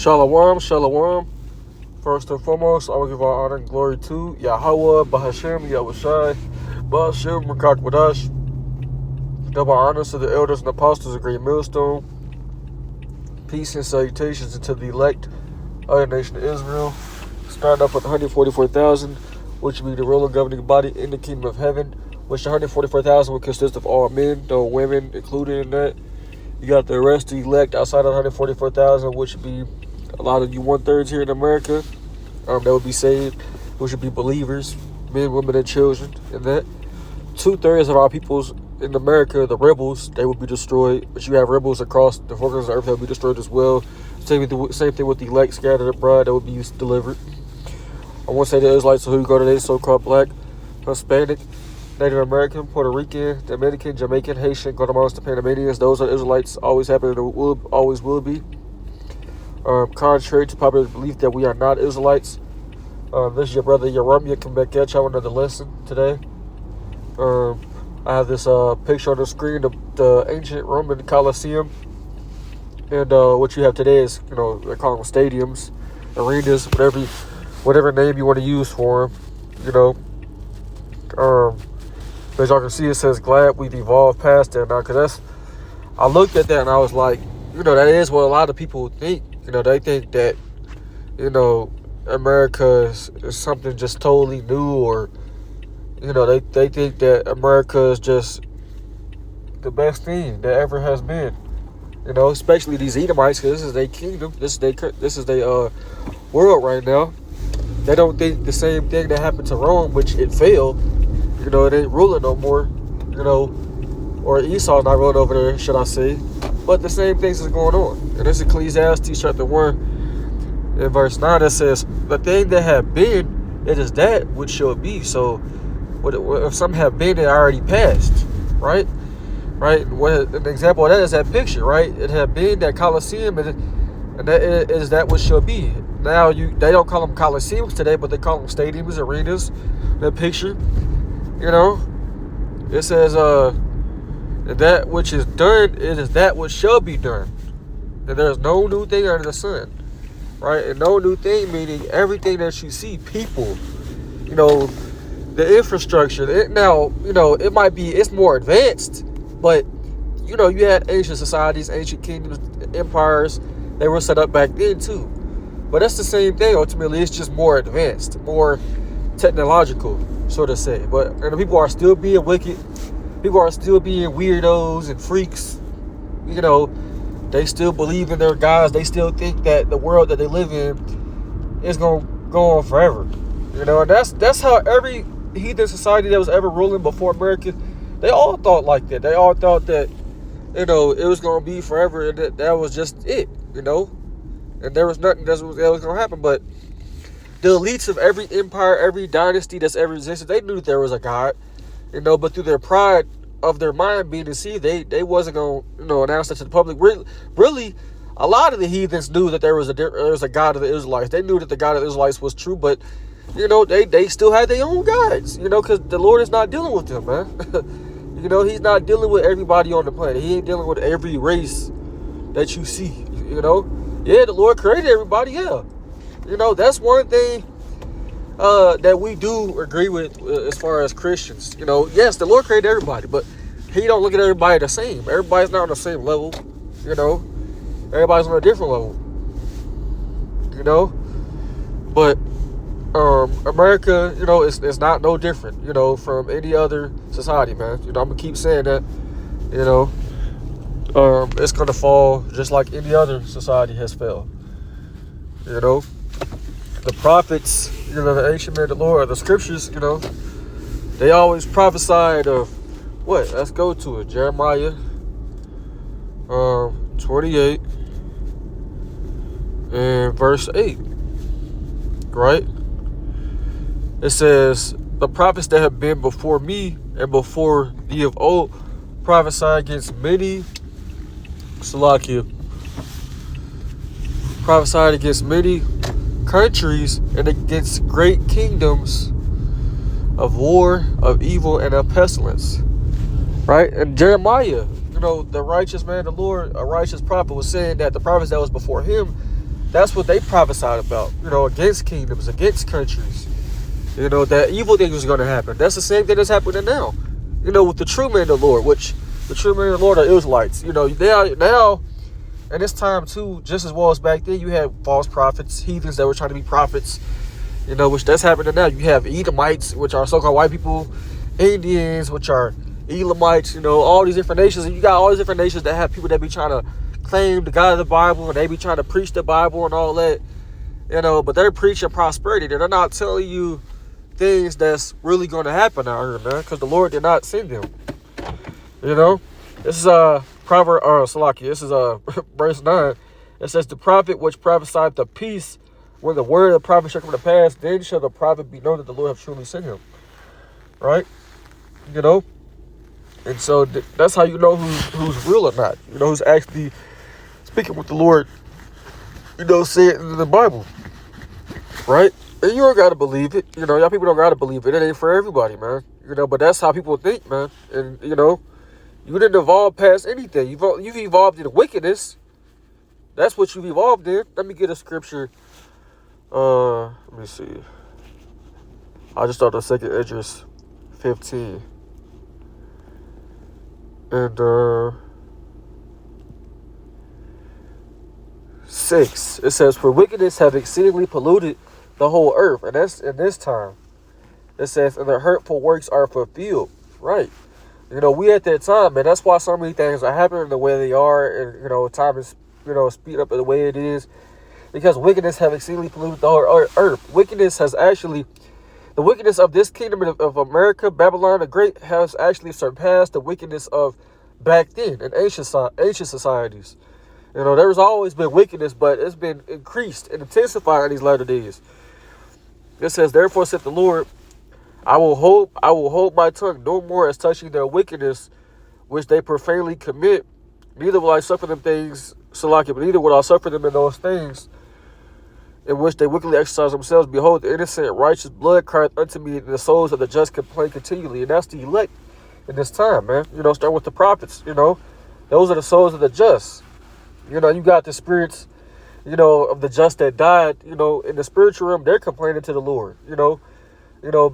Shalom, shalom. First and foremost, I will give all honor and glory to Yahweh, Bahashem, Yahushai, Bahashem, Makak Wadash. Double honors to the elders and apostles of Great Millstone. Peace and salutations to the elect of the nation of Israel. Starting off with 144,000, which will be the ruling governing body in the kingdom of heaven, which the 144,000 will consist of all men, no women included in that. You got the rest of the elect outside of 144,000, which would be a lot of you one-thirds here in America that would be saved, which would be believers, men, women, and children. And that 2/3 of our peoples in America, the rebels, they will be destroyed. But you have rebels across the four corners of the earth that will be destroyed as well. Same thing with the elect scattered abroad that will be delivered. I want to say the Israelites who go today, so-called black, Hispanic, Native American, Puerto Rican, Dominican, Jamaican, Haitian, Guatemalans, the Panamanians. Those are Israelites, always have been and always will be. Contrary to popular belief that we are not Israelites. This is your brother Yaramia come back at y'all another lesson today. I have this picture on the screen of the ancient Roman Colosseum. And what you have today is, they call them stadiums, arenas, whatever name you want to use for them, as y'all can see, it says, glad we've evolved past that now. Because I looked at that and I was like, that is what a lot of people think. They think that, America is something just totally new, or, they think that America is just the best thing that ever has been. Especially these Edomites, because this is their kingdom. This is their world right now. They don't think the same thing that happened to Rome, which it failed. It ain't ruling no more, or Esau's not ruling over there, should I say. But the same things is going on. And this is Ecclesiastes chapter 1 in verse 9 that says, the thing that have been, it is that which shall be. So if some have been, it already passed, right? Right? An example of that is that picture, right? It had been that Colosseum, and that is that which shall be. Now they don't call them Colosseums today, but they call them stadiums, arenas. That picture, it says, that which is done, it is that which shall be done. And there's no new thing under the sun, right? And no new thing meaning everything that you see, people, the infrastructure. It might be, it's more advanced, but you had ancient societies, ancient kingdoms, empires. They were set up back then too. But that's the same thing. Ultimately, it's just more advanced, more technological, so to say. But the people are still being wicked. People are still being weirdos and freaks. They still believe in their gods. They still think that the world that they live in is going to go on forever. And that's how every heathen society that was ever ruling before America, they all thought like that. They all thought that, it was going to be forever, and that was just it, And there was nothing that was going to happen. But the elites of every empire, every dynasty that's ever existed, they knew that there was a God. But through their pride of their mind being deceived, they wasn't going to, announce that to the public. Really, a lot of the heathens knew that there was a God of the Israelites. They knew that the God of the Israelites was true, but, they still had their own gods, because the Lord is not dealing with them, man. He's not dealing with everybody on the planet. He ain't dealing with every race that you see, Yeah, the Lord created everybody, yeah. That's one thing that we do agree with as far as Christians. Yes, the Lord created everybody, but he don't look at everybody the same. Everybody's not on the same level, Everybody's on a different level, But America, it's not no different, from any other society, man. I'm going to keep saying that, it's going to fall just like any other society has failed, The prophets, the ancient men of the Lord, the scriptures, they always prophesied of what? Let's go to it. Jeremiah 28 and verse 8. Right? It says, the prophets that have been before me and before thee of old prophesied against many prophesied against many countries and against great kingdoms of war, of evil, and of pestilence. Right? And Jeremiah, the righteous man of the Lord, a righteous prophet, was saying that the prophets that was before him, that's what they prophesied about, against kingdoms, against countries. That evil thing was going to happen. That's the same thing that's happening now, with the true men of the Lord, which the true men of the Lord are Israelites. They are now, and this time too, just as well as back then, you had false prophets, heathens that were trying to be prophets, which that's happening now. You have Edomites, which are so-called white people, Indians, which are Elamites, all these different nations. And you got all these different nations that have people that be trying to claim the God of the Bible, and they be trying to preach the Bible and all that, but they're preaching prosperity. They're not telling you things that's really going to happen out here, man, because the Lord did not send them. This is Salaki. This is verse 9. It says, the prophet which prophesied the peace, when the word of the prophet shall come to pass, then shall the prophet be known that the Lord have truly sent him. Right? And so that's how you know who's real or not. Who's actually speaking with the Lord, say it in the Bible. Right? And you don't got to believe it. Y'all people don't got to believe it. It ain't for everybody, man. But that's how people think, man. And, you didn't evolve past anything. You've evolved in wickedness. That's what you've evolved in. Let me get a scripture. Let me see. I just started 2nd Esdras 15. And 6. It says, for wickedness have exceedingly polluted the whole earth. And that's in this time. It says, and the hurtful works are fulfilled. Right. We at that time, man. That's why so many things are happening the way they are. And, time is, speed up the way it is. Because wickedness have exceedingly polluted the whole earth. Wickedness has actually, the wickedness of this kingdom of America, Babylon the Great, has actually surpassed the wickedness of back then in ancient societies. There's always been wickedness, but it's been increased and intensified in these latter days. It says, therefore said the Lord, I will hold my tongue no more as touching their wickedness, which they profanely commit. Neither will I suffer them things, Salaki, but neither will I suffer them in those things in which they wickedly exercise themselves. Behold, the innocent righteous blood crieth unto me, and the souls of the just complain continually. And that's the elect in this time, man. Start with the prophets, Those are the souls of the just. You got the spirits, of the just that died, in the spiritual realm. They're complaining to the Lord,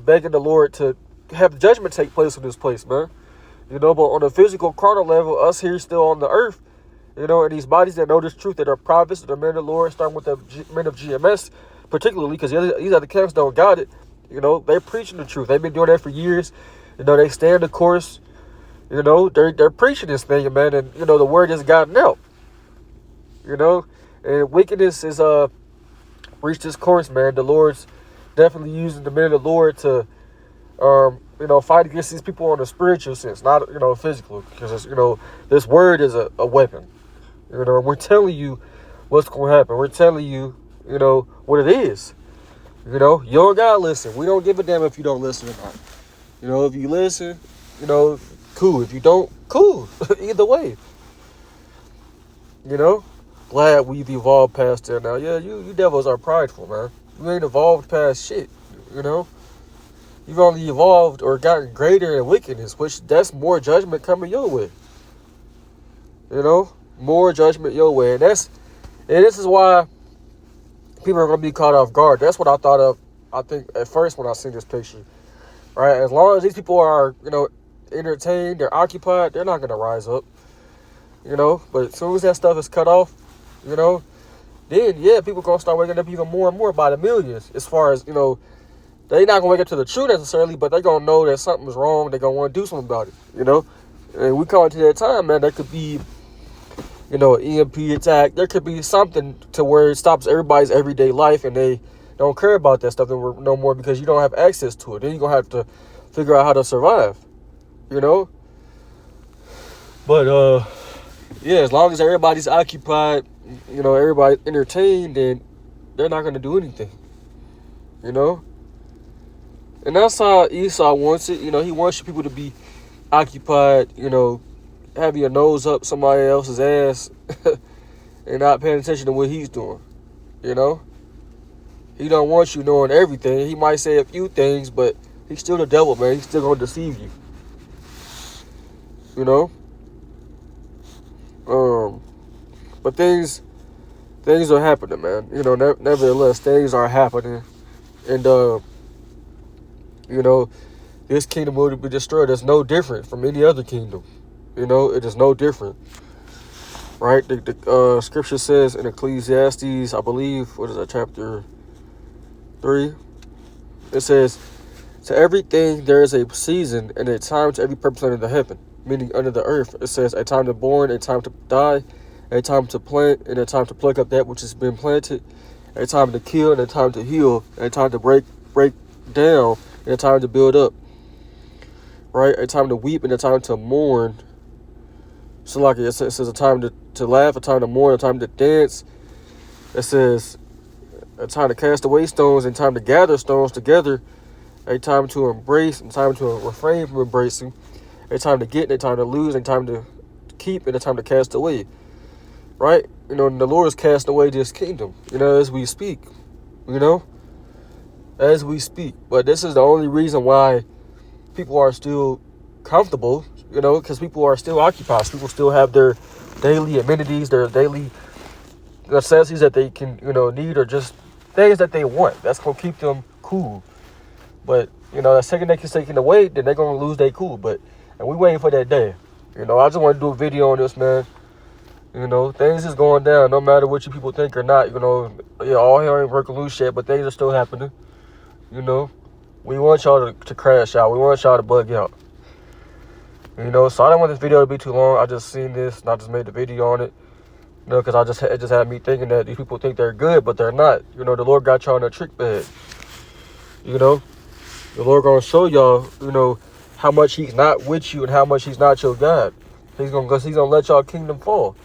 begging the Lord to have judgment take place in this place, man. But on the physical, carnal level, us here still on the earth, and these bodies that know this truth, that are prophets, the men of the Lord, starting with the men of GMS, particularly, because these other camps don't got it. They're preaching the truth. They've been doing that for years. They stand the course. They're preaching this thing, man, and, the word has gotten out. And wickedness is, reached this course, man. The Lord's definitely using the men of the Lord to, fight against these people on a spiritual sense, not, physical, because, this word is a weapon. We're telling you what's going to happen. We're telling you, what it is. You don't got to listen. We don't give a damn if you don't listen or not. If you listen, cool. If you don't, cool. Either way. Glad we've evolved past there now. Yeah, you devils are prideful, man. You ain't evolved past shit, You've only evolved or gotten greater in wickedness, which that's more judgment coming your way. More judgment your way. And this is why people are going to be caught off guard. That's what I thought of, I think, at first when I seen this picture. Right? As long as these people are, entertained, they're occupied, they're not going to rise up. But as soon as that stuff is cut off, then, yeah, people going to start waking up even more and more by the millions. As far as, they're not going to wake up to the truth necessarily, but they're going to know that something's wrong. They're going to want to do something about it, And we come into that time, man, there could be, an EMP attack. There could be something to where it stops everybody's everyday life, and they don't care about that stuff no more because you don't have access to it. Then you're going to have to figure out how to survive, But, yeah, as long as everybody's occupied, everybody's entertained, then they're not going to do anything, And that's how Esau wants it. He wants people to be occupied, have your nose up somebody else's ass and not paying attention to what he's doing, He don't want you knowing everything. He might say a few things, but he's still the devil, man. He's still going to deceive you, But things, things are happening, man. You know, nevertheless, things are happening. And, you know, this kingdom will be destroyed. It's no different from any other kingdom. You know, it is no different. Right? The scripture says in Ecclesiastes, I believe, what is that, chapter 3? It says, to everything there is a season and a time to every purpose under the heaven, meaning under the earth. It says a time to born, a time to die, a time to plant, and a time to pluck up that which has been planted, a time to kill, and a time to heal, and a time to break down, and a time to build up. Right? A time to weep and a time to mourn. So like it says a time to laugh, a time to mourn, a time to dance. It says a time to cast away stones and time to gather stones together, a time to embrace and time to refrain from embracing, a time to get and a time to lose, and a time to keep and a time to cast away. Right? You know, the Lord is casting away this kingdom, you know, as we speak, you know, as we speak. But this is the only reason why people are still comfortable, you know, because people are still occupied. People still have their daily amenities, their daily necessities that they can, you know, need, or just things that they want. That's going to keep them cool. But, you know, the second they can taken away, then they're going to lose their cool. And we waiting for that day. You know, I just want to do a video on this, man. You know, things is going down, no matter what you people think or not. You know, yeah, all hell ain't working loose yet, but things are still happening. You know, we want y'all to crash out. We want y'all to bug out. You know, so I don't want this video to be too long. I just seen this and I just made the video on it. You know, because it just had me thinking that these people think they're good, but they're not. You know, the Lord got y'all in a trick bag. You know, the Lord gonna show y'all, you know, how much he's not with you and how much he's not your God. He's gonna let y'all kingdom fall.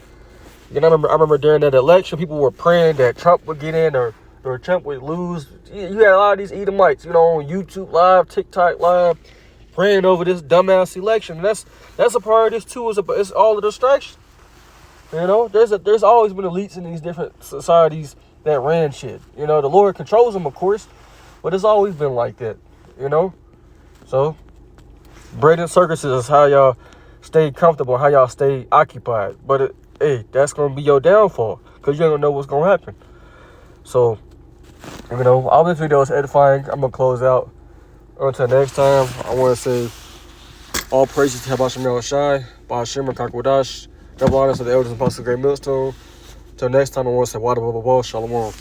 You know, I remember during that election, people were praying that Trump would get in or Trump would lose. You had a lot of these Edomites, you know, on YouTube Live, TikTok Live, praying over this dumbass election. And that's a part of this too. It's all a distraction. You know, there's always been elites in these different societies that ran shit. You know, the Lord controls them, of course, but it's always been like that. You know, so bread and circuses is how y'all stay comfortable, how y'all stay occupied. But hey, that's gonna be your downfall because you don't know what's gonna happen. So, you know, all this video is edifying. I'm gonna close out. Until next time, I want to say all praises to YASHAMIAHLA, BAHASHIM, KAKWADASH, double honors to the elders and apostles of the great millstone. Until next time, I want to say YASHAMIAHLA, Shalom.